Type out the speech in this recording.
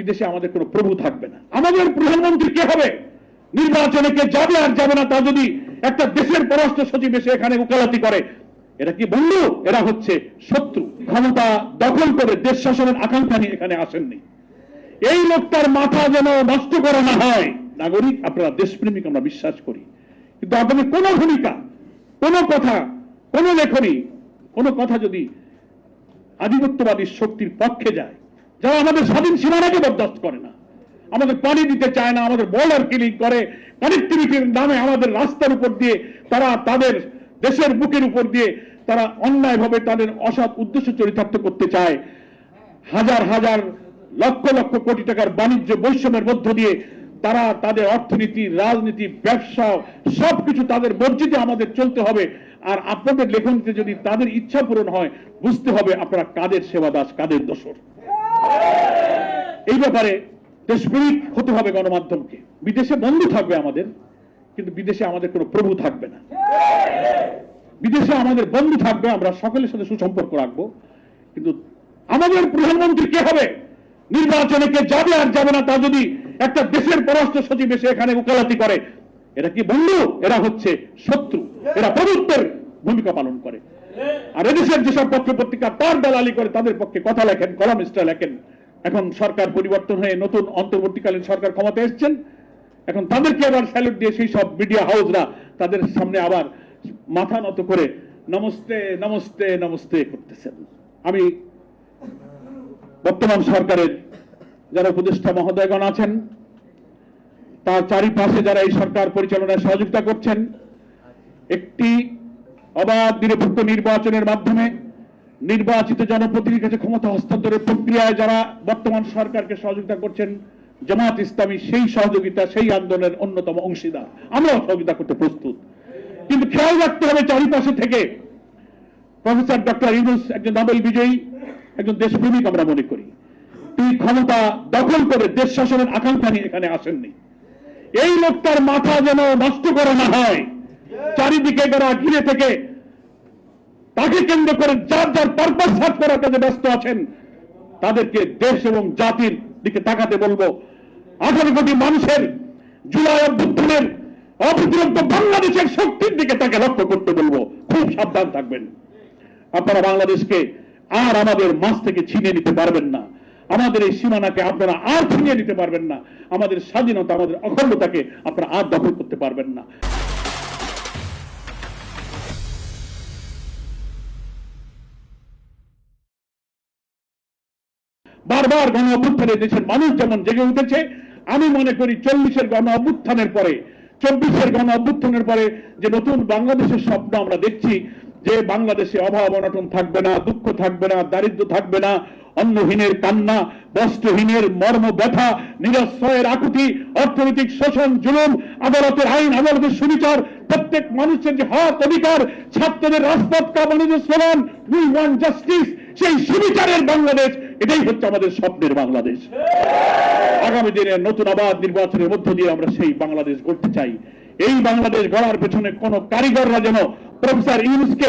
বিদেশে আমাদের কোনো প্রভু থাকবে না। আমাদের প্রধানমন্ত্রী কে হবে, নির্বাচনে কে যাবে আর যাবে না তা যদি একটা দেশের পররাষ্ট্র সচিব এসে এখানে উকালতি করে, এরা কি বন্ধু? এরা হচ্ছে শত্রু। ক্ষমতা দখল করে দেশ শাসনের আকাঙ্ক্ষা নিয়ে এখানে আসেননি। এই লোকটার মাথা যেন নষ্ট করা না হয়। নাগরিক আপনারা দেশপ্রেমিক আমরা বিশ্বাস করি, কিন্তু আপনাদের কোনো ভূমিকা, কোনো কথা, কোনো লেখনী, কোনো কথা যদি আধিপত্যবাদী শক্তির পক্ষে যায়, যারা আমাদের স্বাধীন সীমানাকে বরদাস্ত করে না, আমাদের পানি দিতে চায় না, আমাদের বর্ডার কিলিং করে, কানেক্টিভিটির নামে আমাদের রাস্তার উপর দিয়ে তারা তাদের দেশের বুকের উপর দিয়ে তারা অন্যায়ভাবে তাদের অসৎ উদ্দেশ্য চরিতার্থ করতে চায়, হাজার হাজার লক্ষ লক্ষ কোটি টাকার বাণিজ্য বৈষম্যের মধ্য দিয়ে তারা তাদের অর্থনীতি, রাজনীতি, ব্যবসা সবকিছু তাদের বর্জিতে আমাদের চলতে হবে। আর আপনাদের লেখনীতে যদি তাদের ইচ্ছা পূরণ হয়, বুঝতে হবে আপনারা কাদের সেবাদাস, কাদের দোসর। এই ব্যাপারে দেশপ্রেমিক হতে হবে গণমাধ্যমকে। বিদেশে বন্ধু থাকবে আমাদের, কিন্তু বিদেশে আমাদের কোনো প্রভু থাকবে না। বিদেশে আমাদের বন্ধু থাকবে, আমরা সকলের সাথে সুসম্পর্ক রাখবো, কিন্তু আমাদের প্রধানমন্ত্রী কে হবে, নির্বাচনে কে যাবে আর যাবে না তা যদি একটা দেশের পররাষ্ট্র সচিব এসে এখানে উকালতি করে, এরা কি বন্ধু? এরা হচ্ছে শত্রু। এরা প্রভুত্বের ভূমিকা পালন করে। আর এদেশের যেসব পত্র পত্রিকা তার দালালি করে, তাদের পক্ষে কথা লেখেন, কলামিস্টরা লেখেন। এখন সরকার পরিবর্তন হয়ে নতুন অন্তর্বর্তীকালীন সরকার ক্ষমতা এসছেন, এখন তাদেরকে আবার স্যালুট দিয়ে সেই সব মিডিয়া হাউসরা তাদের সামনে আবার মাথা নত করে নমস্তে নমস্তে নমস্তে করতেছেন। আমি বর্তমান সরকারের যারা উপদেষ্টা মহোদয়গণ আছেন, তার চারিপাশে যারা এই সরকার পরিচালনায় সহযোগিতা করছেন, একটি অবাধ নিরপেক্ষ নির্বাচনের মাধ্যমে নির্বাচিত জনপ্রতিনিধির কাছে ক্ষমতা হস্তান্তরের প্রক্রিয়ায় যারা বর্তমান সরকারকে সহযোগিতা করছেন, জামাত ইসলামী সেই সহযোগিতা, সেই আন্দোলনের অন্যতম অংশীদার। আমরাও সহযোগিতা করতে প্রস্তুত, কিন্তু খেয়াল রাখতে হবে চারিপাশে থেকে প্রফেসর ডক্টর ইউনূস একজন নোবেল বিজয়ী, একজন দেশপ্রেমিক আমরা মনে করি। তিনি ক্ষমতা দখল করে দেশ শাসনের আকাঙ্ক্ষা নিয়ে এখানে আসেননি। এই লোকটার মাথা যেন নষ্ট করা না হয়। চারিদিকে যারা ঘিরে থেকে তাকে কেন্দ্র করে যার যার পারপাস সার্ভ করার কাজে ব্যস্ত আছেন, তাদেরকে দেশ এবং জাতির দিকে তাকাতে বলবো। 18 কোটি মানুষের জুলাই অভ্যুত্থানের অপ্রতিরোধ্য বাংলাদেশের শক্তির দিকে তাকে লক্ষ্য করতে বলবো। খুব সাবধান থাকবেন। আপনারা বাংলাদেশকে আর আমাদের মাঝ থেকে ছিনিয়ে নিতে পারবেন না। আমাদের এই সীমানাকে আপনারা আর ছিনিয়ে নিতে পারবেন না। আমাদের স্বাধীনতা, আমাদের অখণ্ডতাকে আপনারা আর দখল করতে পারবেন না। বারবার গণ অভ্যুত্থানে দেশের মানুষ যেমন জেগে উঠেছে, আমি মনে করি 40-এর গণ অভ্যুত্থানের পরে, 24-এর গণ অভ্যুত্থানের পরে যে নতুন বাংলাদেশের স্বপ্ন আমরা দেখছি, যে বাংলাদেশে অভাব অনটন থাকবে না, দুঃখ থাকবে না, দারিদ্র থাকবে না, অন্নহীনের কান্না, বস্ত্রহীনের মর্ম ব্যথা, নিরাশ্রয়ের আকুতি, অর্থনৈতিক শোষণ, জুলুম, আদালতের আইন, আদালতের সুবিচার, প্রত্যেক মানুষের যে হক অধিকার, ছাত্রদের রাজপথ কামানোর স্লোগান উই ওয়ান্ট জাস্টিস, সেই সুবিচারের বাংলাদেশ, এটাই হচ্ছে আমাদের স্বপ্নের বাংলাদেশ। আগামী দিনে নতুন অবাধ নির্বাচনের মধ্য দিয়ে আমরা সেই বাংলাদেশ গড়তে চাই। এই বাংলাদেশ গড়ার পেছনে কোন কারিগররা যেন প্রফেসর ইউনূসকে